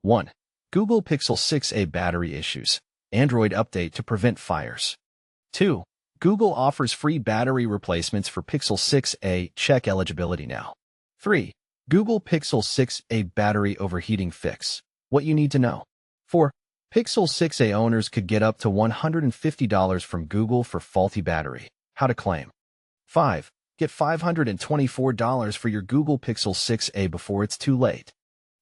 1. Google Pixel 6a battery issues. Android update to prevent fires. 2. Google offers free battery replacements for Pixel 6a. Check eligibility now. 3. Google Pixel 6a battery overheating fix. What you need to know. 4. Pixel 6a owners could get up to $150 from Google for faulty battery. How to claim. 5. Get $524 for your Google Pixel 6a before it's too late.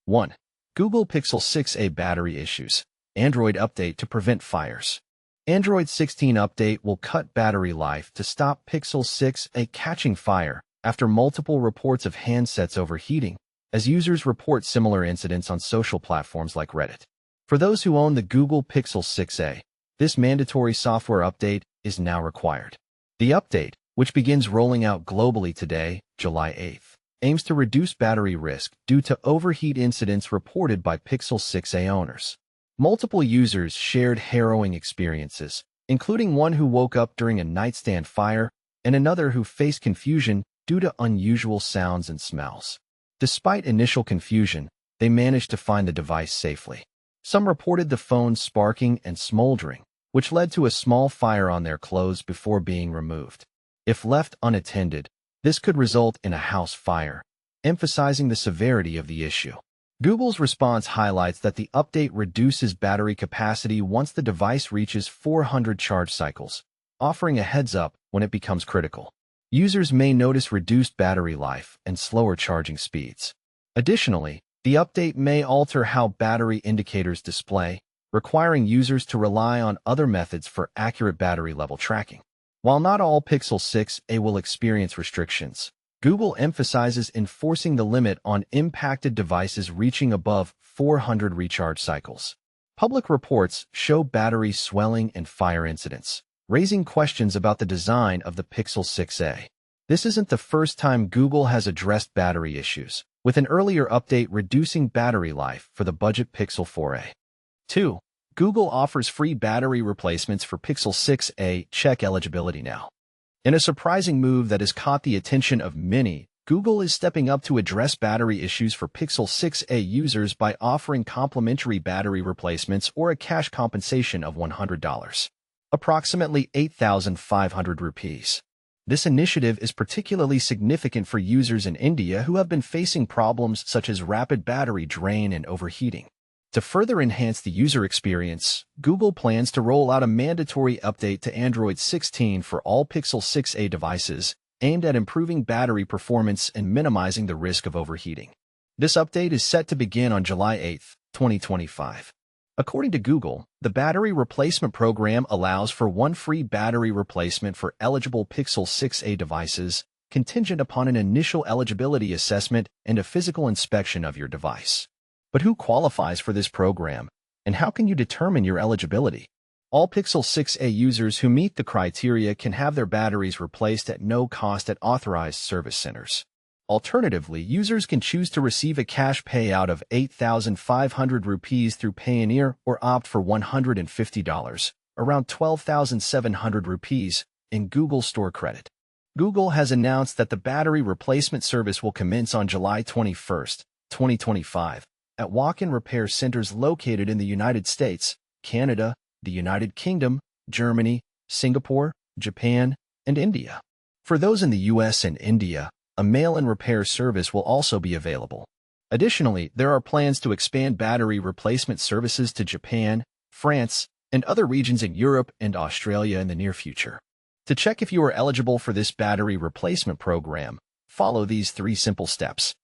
1. Google Pixel 6a battery issues. Android update to prevent fires. Android 16 update will cut battery life to stop Pixel 6a catching fire after multiple reports of handsets overheating, as users report similar incidents on social platforms like Reddit. For those who own the Google Pixel 6a, this mandatory software update is now required. The update, which begins rolling out globally today, July 8th, aims to reduce battery risk due to overheat incidents reported by Pixel 6a owners. Multiple users shared harrowing experiences, including one who woke up during a nightstand fire and another who faced confusion due to unusual sounds and smells. Despite initial confusion, they managed to find the device safely. Some reported the phone sparking and smoldering, which led to a small fire on their clothes before being removed. If left unattended, this could result in a house fire, emphasizing the severity of the issue. Google's response highlights that the update reduces battery capacity once the device reaches 400 charge cycles, offering a heads-up when it becomes critical. Users may notice reduced battery life and slower charging speeds. Additionally, the update may alter how battery indicators display, requiring users to rely on other methods for accurate battery level tracking. While not all Pixel 6a will experience restrictions, Google emphasizes enforcing the limit on impacted devices reaching above 400 recharge cycles. Public reports show battery swelling and fire incidents, raising questions about the design of the Pixel 6a. This isn't the first time Google has addressed battery issues, with an earlier update reducing battery life for the budget Pixel 4a. 2. Google offers free battery replacements for Pixel 6a. Check eligibility now. In a surprising move that has caught the attention of many, Google is stepping up to address battery issues for Pixel 6a users by offering complimentary battery replacements or a cash compensation of $100, approximately 8,500 rupees. This initiative is particularly significant for users in India who have been facing problems such as rapid battery drain and overheating. To further enhance the user experience, Google plans to roll out a mandatory update to Android 16 for all Pixel 6a devices, aimed at improving battery performance and minimizing the risk of overheating. This update is set to begin on July 8, 2025. According to Google, the battery replacement program allows for one free battery replacement for eligible Pixel 6a devices, contingent upon an initial eligibility assessment and a physical inspection of your device. But who qualifies for this program, and how can you determine your eligibility? All Pixel 6a users who meet the criteria can have their batteries replaced at no cost at authorized service centers. Alternatively, users can choose to receive a cash payout of 8,500 rupees through Payoneer or opt for $150, around 12,700 rupees, in Google Store credit. Google has announced that the battery replacement service will commence on July 21, 2025, at walk-in repair centers located in the United States, Canada, the United Kingdom, Germany, Singapore, Japan, and India. For those in the US and India, a mail-in repair service will also be available. Additionally, there are plans to expand battery replacement services to Japan, France, and other regions in Europe and Australia in the near future. To check if you are eligible for this battery replacement program, follow these 3 simple steps.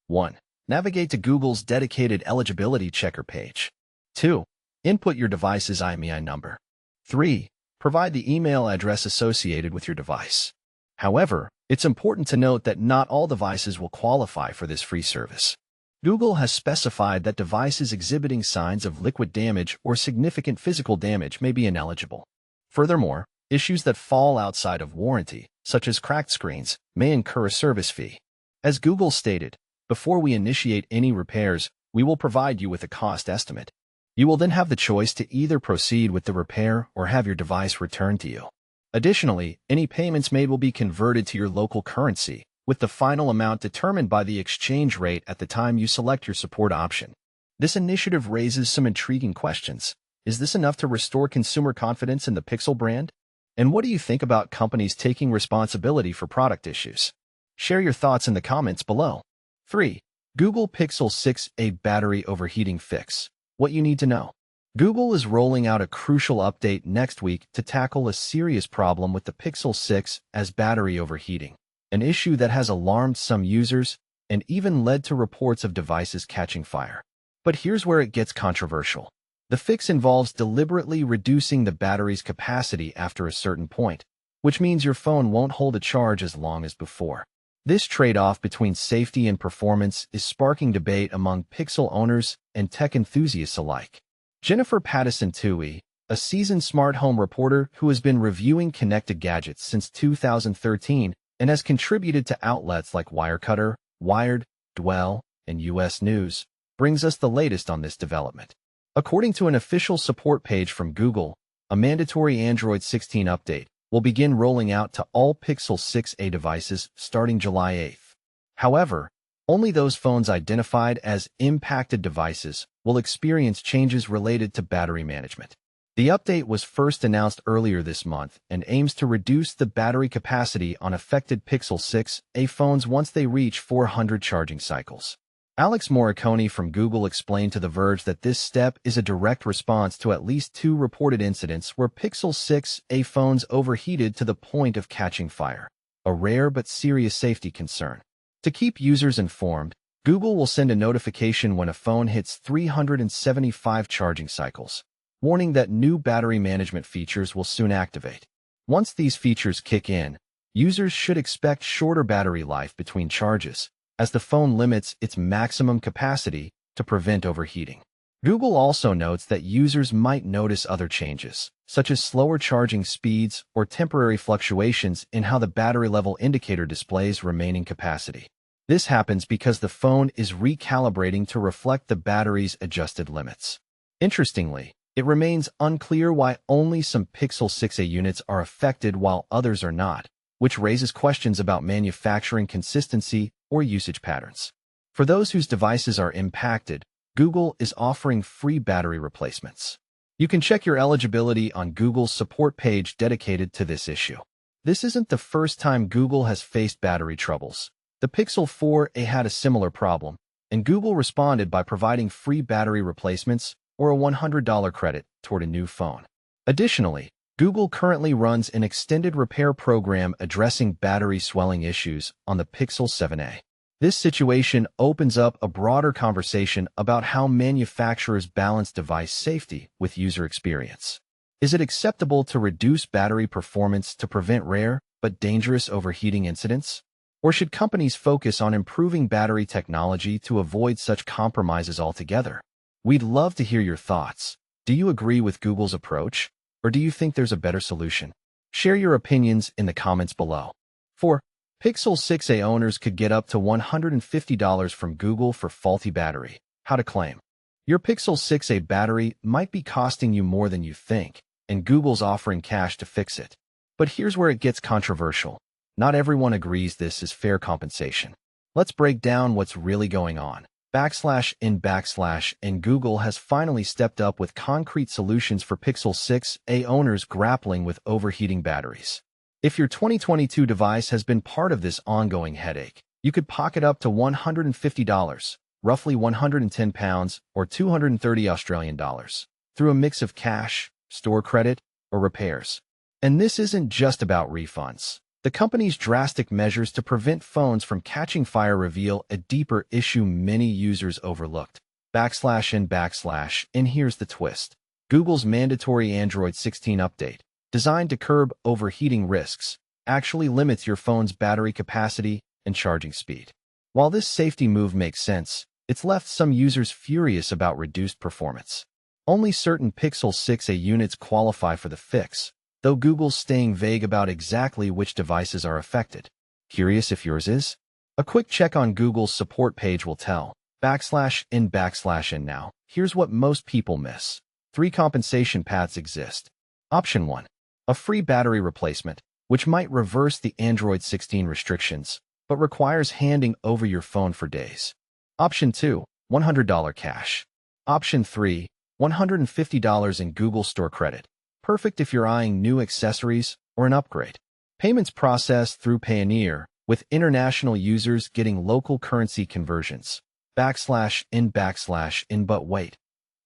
1. Navigate to Google's dedicated eligibility checker page. 2. Input your device's IMEI number. 3. Provide the email address associated with your device. However, it's important to note that not all devices will qualify for this free service. Google has specified that devices exhibiting signs of liquid damage or significant physical damage may be ineligible. Furthermore, issues that fall outside of warranty, such as cracked screens, may incur a service fee. As Google stated, before we initiate any repairs, we will provide you with a cost estimate. You will then have the choice to either proceed with the repair or have your device returned to you. Additionally, any payments made will be converted to your local currency, with the final amount determined by the exchange rate at the time you select your support option. This initiative raises some intriguing questions. Is this enough to restore consumer confidence in the Pixel brand? And what do you think about companies taking responsibility for product issues? Share your thoughts in the comments below. 3. Google Pixel 6a battery overheating fix. What you need to know. Google is rolling out a crucial update next week to tackle a serious problem with the Pixel 6 as battery overheating, an issue that has alarmed some users and even led to reports of devices catching fire. But here's where it gets controversial. The fix involves deliberately reducing the battery's capacity after a certain point, which means your phone won't hold a charge as long as before. This trade-off between safety and performance is sparking debate among Pixel owners and tech enthusiasts alike. Jennifer Pattison-Toohey, a seasoned smart home reporter who has been reviewing connected gadgets since 2013 and has contributed to outlets like Wirecutter, Wired, Dwell, and US News, brings us the latest on this development. According to an official support page from Google, a mandatory Android 16 update will begin rolling out to all Pixel 6a devices starting July 8th. However, only those phones identified as impacted devices will experience changes related to battery management. The update was first announced earlier this month and aims to reduce the battery capacity on affected Pixel 6a phones once they reach 400 charging cycles. Alex Morricone from Google explained to The Verge that this step is a direct response to at least 2 reported incidents where Pixel 6a phones overheated to the point of catching fire, a rare but serious safety concern. To keep users informed, Google will send a notification when a phone hits 375 charging cycles, warning that new battery management features will soon activate. Once these features kick in, users should expect shorter battery life between charges, as the phone limits its maximum capacity to prevent overheating. Google also notes that users might notice other changes, such as slower charging speeds or temporary fluctuations in how the battery level indicator displays remaining capacity. This happens because the phone is recalibrating to reflect the battery's adjusted limits. Interestingly, it remains unclear why only some Pixel 6a units are affected while others are not, which raises questions about manufacturing consistency or usage patterns. For those whose devices are impacted, Google is offering free battery replacements. You can check your eligibility on Google's support page dedicated to this issue. This isn't the first time Google has faced battery troubles. The Pixel 4a had a similar problem, and Google responded by providing free battery replacements or a $100 credit toward a new phone. Additionally, Google currently runs an extended repair program addressing battery swelling issues on the Pixel 7a. This situation opens up a broader conversation about how manufacturers balance device safety with user experience. Is it acceptable to reduce battery performance to prevent rare but dangerous overheating incidents? Or should companies focus on improving battery technology to avoid such compromises altogether? We'd love to hear your thoughts. Do you agree with Google's approach, or do you think there's a better solution? Share your opinions in the comments below. 4. Pixel 6a owners could get up to $150 from Google for faulty battery. How to claim. Your Pixel 6a battery might be costing you more than you think, and Google's offering cash to fix it. But here's where it gets controversial. Not everyone agrees this is fair compensation. Let's break down what's really going on. And Google has finally stepped up with concrete solutions for Pixel 6a owners grappling with overheating batteries. If your 2022 device has been part of this ongoing headache, you could pocket up to $150, roughly £110 or 230 Australian dollars, through a mix of cash, store credit, or repairs. And this isn't just about refunds. The company's drastic measures to prevent phones from catching fire reveal a deeper issue many users overlooked. And here's the twist. Google's mandatory Android 16 update, designed to curb overheating risks, actually limits your phone's battery capacity and charging speed. While this safety move makes sense, it's left some users furious about reduced performance. Only certain Pixel 6a units qualify for the fix, though Google's staying vague about exactly which devices are affected. Curious if yours is? A quick check on Google's support page will tell. And now, here's what most people miss. 3 compensation paths exist. Option 1. A free battery replacement, which might reverse the Android 16 restrictions, but requires handing over your phone for days. Option 2. $100 cash. Option 3, $150 in Google Store credit. Perfect if you're eyeing new accessories or an upgrade. Payments processed through Payoneer, with international users getting local currency conversions. /in/in, but wait.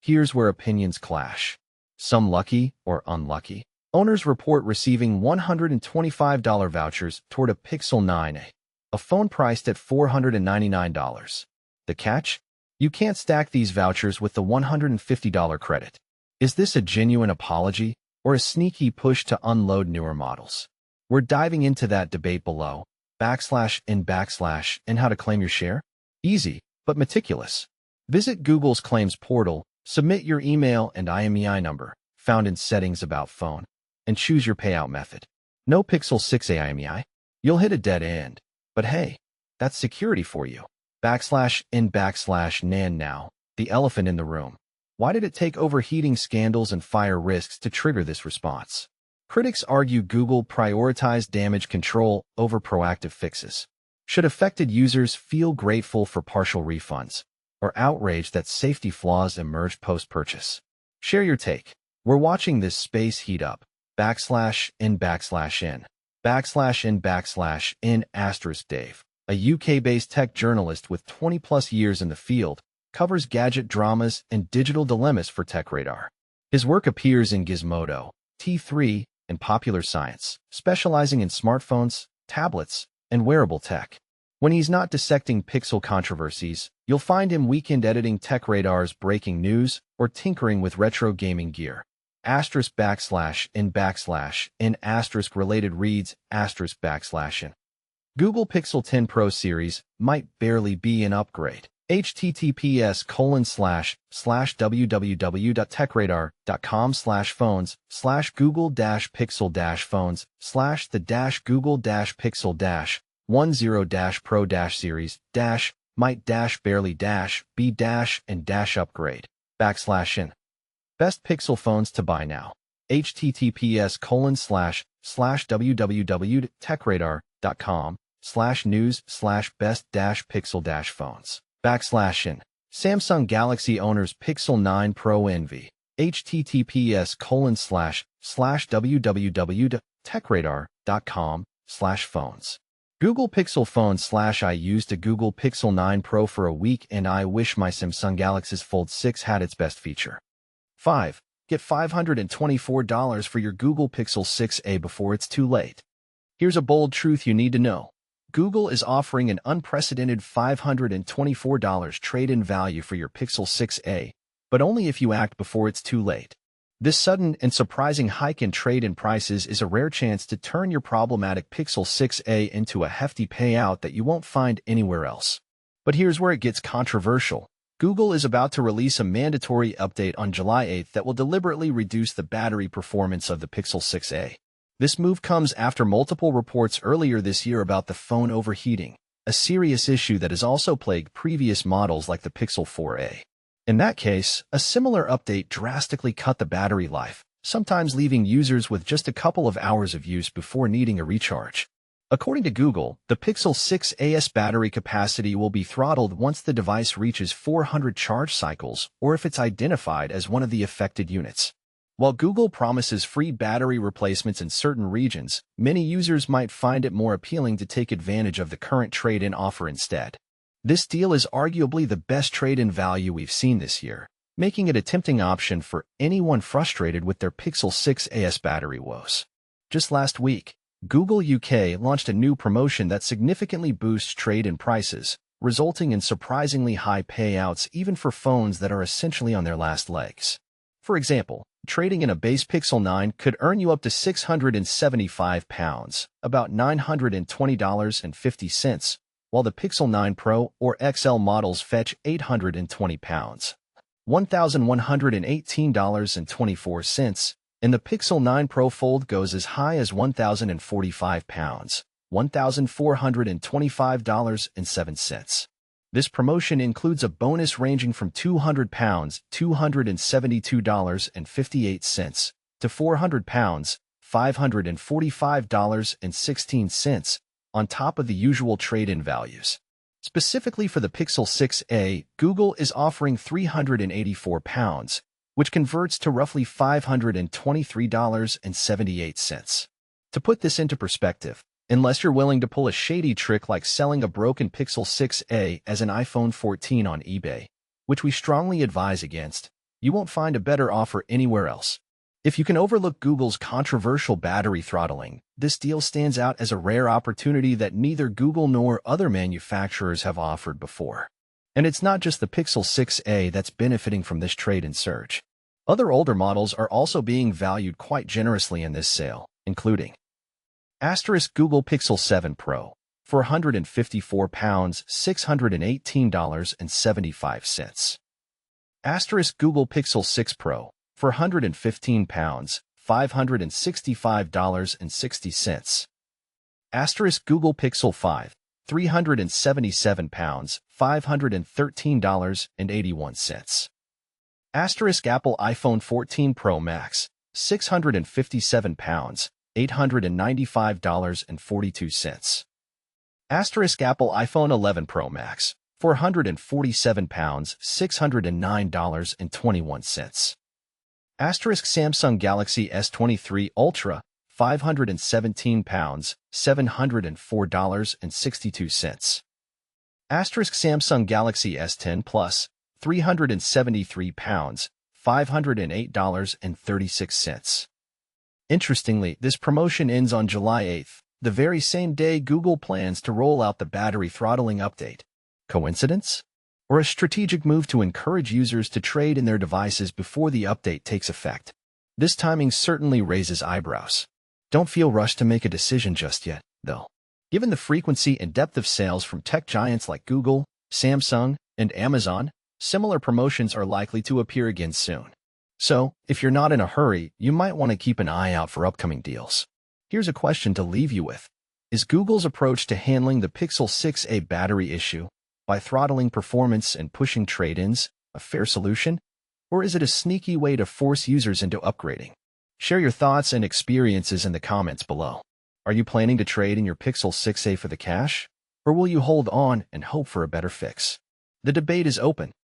Here's where opinions clash. Some lucky or unlucky. Owners report receiving $125 vouchers toward a Pixel 9a, a phone priced at $499. The catch? You can't stack these vouchers with the $150 credit. Is this a genuine apology or a sneaky push to unload newer models? We're diving into that debate below. /in/in how to claim your share? Easy, but meticulous. Visit Google's claims portal, submit your email and IMEI number, found in Settings About Phone, and choose your payout method. No Pixel 6a IMEI? You'll hit a dead end. But hey, that's security for you. /in/nan now, the elephant in the room. Why did it take overheating scandals and fire risks to trigger this response? Critics argue Google prioritized damage control over proactive fixes. Should affected users feel grateful for partial refunds, or outraged that safety flaws emerged post-purchase? Share your take. We're watching this space heat up. /in/in *Dave, a UK-based tech journalist with 20-plus years in the field, covers gadget dramas and digital dilemmas for TechRadar. His work appears in Gizmodo, T3, and Popular Science, specializing in smartphones, tablets, and wearable tech. When he's not dissecting Pixel controversies, you'll find him weekend editing TechRadar's breaking news or tinkering with retro gaming gear. *in related reads *in. Google Pixel 10 Pro series might barely be an upgrade. https://www.techradar.com/phones/google-pixel-phones/ the-google-pixel-10-pro series might barely be and upgrade \in. Best Pixel phones to buy now. https://www.techradar.com/news/best-pixel-phones \in. Samsung Galaxy owners Pixel 9 Pro envy. https://www.techradar.com/phones. Google Pixel phones / I used a Google Pixel 9 Pro for a week and I wish my Samsung Galaxy Fold 6 had its best feature. 5. Get $524 for your Google Pixel 6a before it's too late. Here's a bold truth you need to know. Google is offering an unprecedented $524 trade-in value for your Pixel 6a, but only if you act before it's too late. This sudden and surprising hike in trade-in prices is a rare chance to turn your problematic Pixel 6a into a hefty payout that you won't find anywhere else. But here's where it gets controversial. Google is about to release a mandatory update on July 8th that will deliberately reduce the battery performance of the Pixel 6a. This move comes after multiple reports earlier this year about the phone overheating, a serious issue that has also plagued previous models like the Pixel 4a. In that case, a similar update drastically cut the battery life, sometimes leaving users with just a couple of hours of use before needing a recharge. According to Google, the Pixel 6a's battery capacity will be throttled once the device reaches 400 charge cycles or if it's identified as one of the affected units. While Google promises free battery replacements in certain regions, many users might find it more appealing to take advantage of the current trade-in offer instead. This deal is arguably the best trade-in value we've seen this year, making it a tempting option for anyone frustrated with their Pixel 6a's battery woes. Just last week, Google UK launched a new promotion that significantly boosts trade-in prices, resulting in surprisingly high payouts even for phones that are essentially on their last legs. For example, trading in a base Pixel 9 could earn you up to £675, about $920.50, while the Pixel 9 Pro or XL models fetch £820, $1,118.24, and the Pixel 9 Pro Fold goes as high as £1,045, $1,425.07. This promotion includes a bonus ranging from £200, $272.58, to £400, $545.16, on top of the usual trade-in values. Specifically for the Pixel 6a, Google is offering £384, which converts to roughly $523.78. To put this into perspective, unless you're willing to pull a shady trick like selling a broken Pixel 6a as an iPhone 14 on eBay, which we strongly advise against, you won't find a better offer anywhere else. If you can overlook Google's controversial battery throttling, this deal stands out as a rare opportunity that neither Google nor other manufacturers have offered before. And it's not just the Pixel 6a that's benefiting from this trade-in surge. Other older models are also being valued quite generously in this sale, including Google Pixel 7 Pro for £154, $618.75. Google Pixel 6 Pro for £115, $565.60. Google Pixel 5, £377, $513.81. Apple iPhone 14 Pro Max, £657, $895.42. Apple iPhone 11 Pro Max, £447, $609.21. Samsung Galaxy S23 Ultra, £517, $704.62. Samsung Galaxy S10 Plus, £373, $508.36. Interestingly, this promotion ends on July 8th, the very same day Google plans to roll out the battery throttling update. Coincidence? Or a strategic move to encourage users to trade in their devices before the update takes effect? This timing certainly raises eyebrows. Don't feel rushed to make a decision just yet, though. Given the frequency and depth of sales from tech giants like Google, Samsung, and Amazon, similar promotions are likely to appear again soon. So, if you're not in a hurry, you might want to keep an eye out for upcoming deals. Here's a question to leave you with. Is Google's approach to handling the Pixel 6a battery issue, by throttling performance and pushing trade-ins, a fair solution? Or is it a sneaky way to force users into upgrading? Share your thoughts and experiences in the comments below. Are you planning to trade in your Pixel 6a for the cash? Or will you hold on and hope for a better fix? The debate is open.